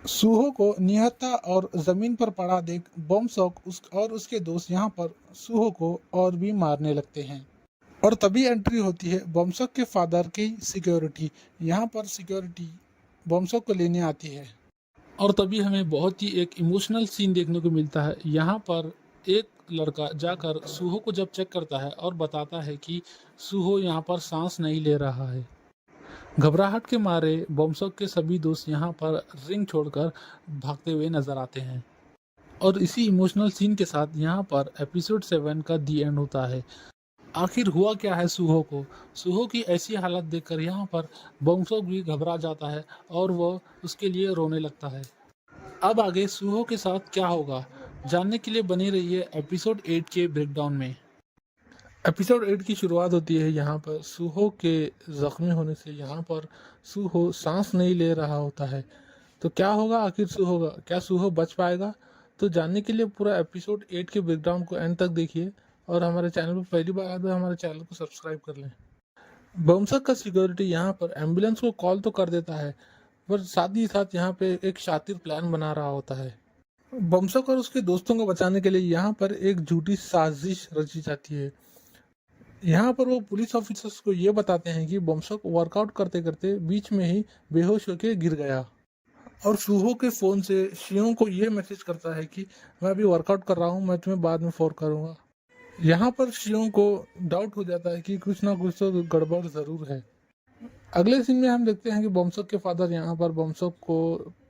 सूहो को निहत्था और ज़मीन पर पड़ा देख बोम्सक और उसके दोस्त यहाँ पर सूहो को और भी मारने लगते हैं और तभी एंट्री होती है बोम्सक के फादर की सिक्योरिटी। यहाँ पर सिक्योरिटी बोम्सक को लेने आती है और तभी हमें बहुत ही एक इमोशनल सीन देखने को मिलता है। यहाँ पर एक लड़का जाकर सूहो को जब चेक करता है और बताता है कि सूहो यहाँ पर सांस नहीं ले रहा है। घबराहट के मारे बोम्सक के सभी दोस्त यहाँ पर रिंग छोड़कर भागते हुए नजर आते हैं और इसी इमोशनल सीन के साथ यहाँ पर एपिसोड 7 का दी एंड होता है। आखिर हुआ क्या है सूहो को? सूहो की ऐसी हालत देखकर यहाँ पर बोमसोक भी घबरा जाता है और वह उसके लिए रोने लगता है। अब आगे सूहो के साथ क्या होगा, जानने के लिए बनी रहिए एपिसोड 8 के ब्रेकडाउन में। एपिसोड 8 की शुरुआत होती है यहाँ पर सूहो के जख्मी होने से। यहाँ पर सूहो सांस नहीं ले रहा होता है। तो क्या होगा आखिर सूहो का? क्या सूहो बच पाएगा? तो जानने के लिए पूरा एपिसोड 8 के ब्रेकडाउन को एंड तक देखिए और हमारे चैनल पर पहली बार आए तो हमारे चैनल को सब्सक्राइब कर लें। बमसक का सिक्योरिटी यहाँ पर एम्बुलेंस को कॉल तो कर देता है, पर साथ ही साथ यहाँ पे एक शातिर प्लान बना रहा होता है। बमसक और उसके दोस्तों को बचाने के लिए यहाँ पर एक झूठी साजिश रची जाती है। यहाँ पर वो पुलिस ऑफिसर्स को ये बताते हैं कि बमसक वर्कआउट करते करते बीच में ही बेहोश होकर गिर गया और सूहो के फ़ोन से शियों को ये मैसेज करता है कि मैं अभी वर्कआउट कर रहा हूँ, मैं तुम्हें बाद में फ़ोन करूँगा। यहाँ पर शियों को डाउट हो जाता है कि कुछ ना कुछ तो गड़बड़ ज़रूर है। अगले सीन में हम देखते हैं कि बमसक के फादर यहाँ पर बमसक को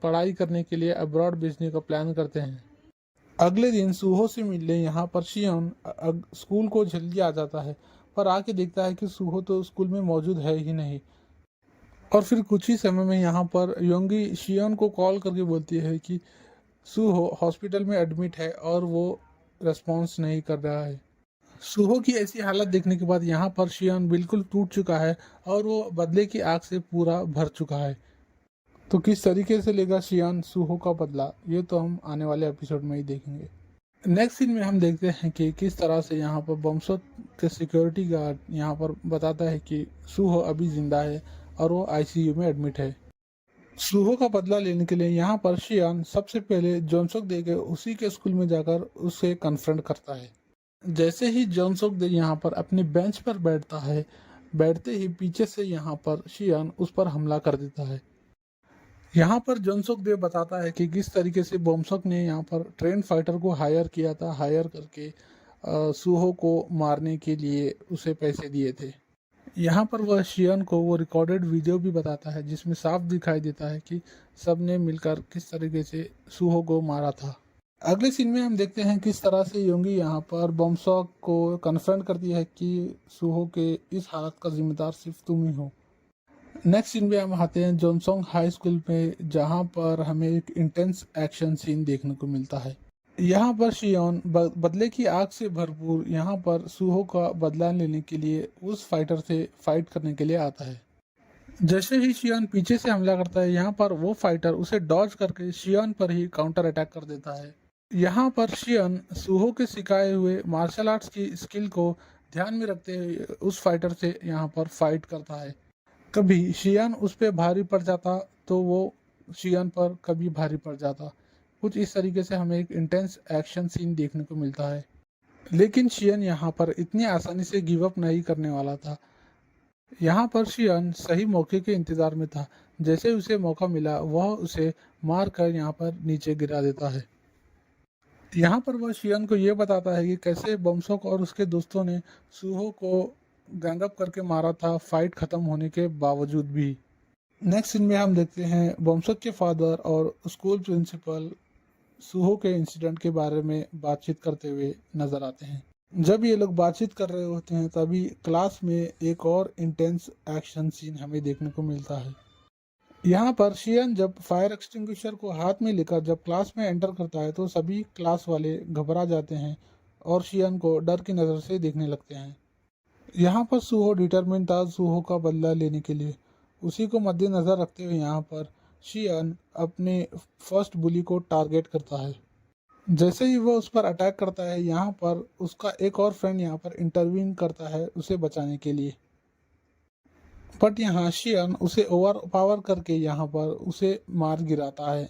पढ़ाई करने के लिए अब्रॉड भेजने का प्लान करते हैं। अगले दिन सूहो से मिलने यहाँ पर शियोन स्कूल को जल्दी आ जाता है, पर आके देखता है कि सूहो तो स्कूल में मौजूद है ही नहीं। और फिर कुछ ही समय में यहाँ पर योंगी शियोन को कॉल करके बोलती है कि सूहो हॉस्पिटल में एडमिट है और वो रेस्पॉन्स नहीं कर रहा है। सूहो की ऐसी हालत देखने के बाद यहाँ पर शियोन बिल्कुल टूट चुका है और वो बदले की आग से पूरा भर चुका है। तो किस तरीके से लेगा शियान सूहो का बदला, ये तो हम आने वाले एपिसोड में ही देखेंगे। नेक्स्ट सीन में हम देखते हैं कि किस तरह से यहाँ पर बमसक के सिक्योरिटी गार्ड यहाँ पर बताता है कि सूहो अभी जिंदा है और वो आईसीयू में एडमिट है। सूहो का बदला लेने के लिए यहाँ पर शियान सबसे पहले जॉनसोक दे के उसी के स्कूल में जाकर उसे कन्फ्रंट करता है। जैसे ही जॉनसोक दे यहाँ पर अपनी बेंच पर बैठता है, बैठते ही पीछे से यहाँ पर शियान उस पर हमला कर देता है। यहाँ पर जॉनसोक दे बताता है कि किस तरीके से बोमसक ने यहाँ पर ट्रेन फाइटर को हायर किया था, हायर करके सूहो को मारने के लिए उसे पैसे दिए थे। यहाँ पर वह शियन को वो रिकॉर्डेड वीडियो भी बताता है जिसमें साफ दिखाई देता है कि सब ने मिलकर किस तरीके से सूहो को मारा था। अगले सीन में हम देखते हैं किस तरह से योंगी यहाँ पर बोमसक को कन्फ्रंट करती है कि सूहो के इस हालत का जिम्मेदार सिर्फ तुम ही हो। नेक्स्ट सीन में हम आते हैं जोनसोंग हाई स्कूल में, जहाँ पर हमें एक इंटेंस एक्शन सीन देखने को मिलता है। यहाँ पर शियोन बदले की आग से भरपूर यहाँ पर सूहो का बदला लेने के लिए उस फाइटर से फाइट करने के लिए आता है। जैसे ही शियोन पीछे से हमला करता है, यहाँ पर वो फाइटर उसे डॉज करके शियोन पर ही काउंटर अटैक कर देता है। यहाँ पर शियोन सूहो के सिखाए हुए मार्शल आर्ट्स की स्किल को ध्यान में रखते हुए उस फाइटर से यहाँ पर फाइट करता है। कभी शियान उस पर भारी पड़ जाता तो वो शियान पर कभी भारी पड़ जाता। कुछ इस तरीके से हमें एक इंटेंस एक्शन सीन देखने को मिलता है। लेकिन शियन यहाँ पर इतनी आसानी से गिव अप नहीं करने वाला था। यहाँ पर शियन सही मौके के इंतज़ार में था। जैसे उसे मौका मिला वह उसे मार कर यहाँ पर नीचे गिरा देता है। यहाँ पर वह शियन को ये बताता है कि कैसे बमसोक और उसके दोस्तों ने सूहो को गैंगअप करके मारा था, फाइट खत्म होने के बावजूद भी। नेक्स्ट सीन में हम देखते हैं बमसक के फादर और स्कूल प्रिंसिपल सूहो के इंसिडेंट के बारे में बातचीत करते हुए नजर आते हैं। जब ये लोग बातचीत कर रहे होते हैं तभी क्लास में एक और इंटेंस एक्शन सीन हमें देखने को मिलता है। यहाँ पर शियन जब फायर एक्सटिंग्विशर को हाथ में लेकर जब क्लास में एंटर करता है तो सभी क्लास वाले घबरा जाते हैं और शियन को डर की नज़र से देखने लगते हैं। यहाँ पर सूहो डिटरमिन था सूहो का बदला लेने के लिए। उसी को मद्देनज़र रखते हुए यहाँ पर शियन अपने फर्स्ट बुली को टारगेट करता है। जैसे ही वह उस पर अटैक करता है, यहाँ पर उसका एक और फ्रेंड यहाँ पर इंटरवीन करता है उसे बचाने के लिए। बट यहाँ शियन उसे ओवर पावर करके यहाँ पर उसे मार गिराता है।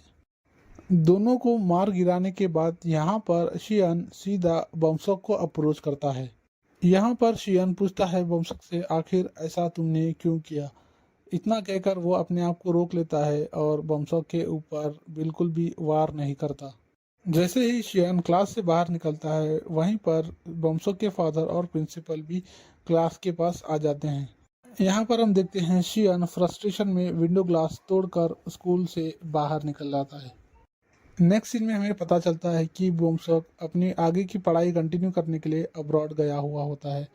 दोनों को मार गिराने के बाद यहाँ पर शियन सीधा बमसक को अप्रोच करता है। यहाँ पर शियन पूछता है बमसक से, आखिर ऐसा तुमने क्यों किया? इतना कहकर वो अपने आप को रोक लेता है और बमसक के ऊपर बिल्कुल भी वार नहीं करता। जैसे ही शियन क्लास से बाहर निकलता है, वहीं पर बमसक के फादर और प्रिंसिपल भी क्लास के पास आ जाते हैं। यहाँ पर हम देखते हैं शियन फ्रस्ट्रेशन में विंडो ग्लास तोड़कर स्कूल से बाहर निकल जाता है। नेक्स्ट सीन में हमें पता चलता है कि बमसक अपनी आगे की पढ़ाई कंटिन्यू करने के लिए अब्रॉड गया हुआ होता है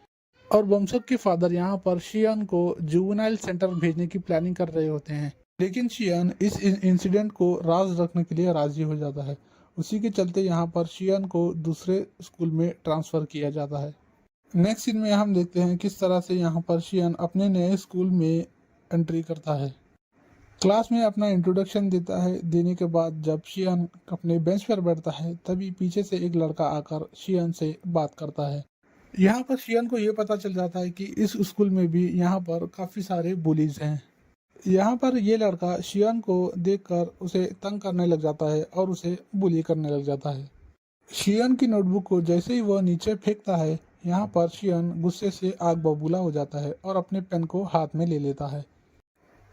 और बमसक के फादर यहाँ पर शियन को जुवेनाइल सेंटर भेजने की प्लानिंग कर रहे होते हैं, लेकिन शियन इस इंसिडेंट को राज रखने के लिए राजी हो जाता है। उसी के चलते यहाँ पर शियन को दूसरे स्कूल में ट्रांसफ़र किया जाता है। नेक्स्ट सीन में हम देखते हैं किस तरह से यहाँ पर शियन अपने नए स्कूल में एंट्री करता है। क्लास में अपना इंट्रोडक्शन देता है। देने के बाद जब शियन अपने बेंच पर बैठता है तभी पीछे से एक लड़का आकर शियन से बात करता है। यहाँ पर शियन को ये पता चल जाता है कि इस स्कूल में भी यहाँ पर काफ़ी सारे बुलीज हैं। यहाँ पर ये लड़का शियन को देखकर उसे तंग करने लग जाता है और उसे बुली करने लग जाता है। शियन की नोटबुक को जैसे ही वह नीचे फेंकता है, यहाँ पर शियन गुस्से से आग बबूला हो जाता है और अपने पेन को हाथ में ले लेता है।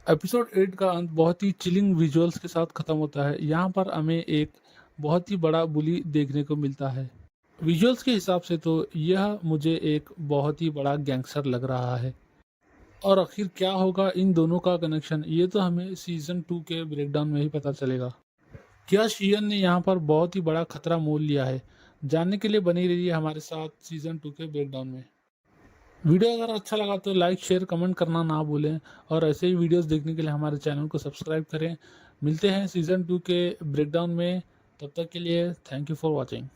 एपिसोड 8 का अंत बहुत ही चिलिंग विजुअल्स के साथ ख़त्म होता है। यहाँ पर हमें एक बहुत ही बड़ा बुली देखने को मिलता है। विजुअल्स के हिसाब से तो यह मुझे एक बहुत ही बड़ा गैंगस्टर लग रहा है। और आखिर क्या होगा इन दोनों का कनेक्शन, ये तो हमें सीज़न 2 के ब्रेकडाउन में ही पता चलेगा। क्या शियन ने यहाँ पर बहुत ही बड़ा खतरा मोल लिया है? जानने के लिए बनी रहिए हमारे साथ सीज़न 2 के ब्रेकडाउन में। वीडियो अगर अच्छा लगा तो लाइक शेयर कमेंट करना ना भूलें और ऐसे ही वीडियोस देखने के लिए हमारे चैनल को सब्सक्राइब करें। मिलते हैं सीज़न 2 के ब्रेकडाउन में, तब तक के लिए थैंक यू फॉर वॉचिंग।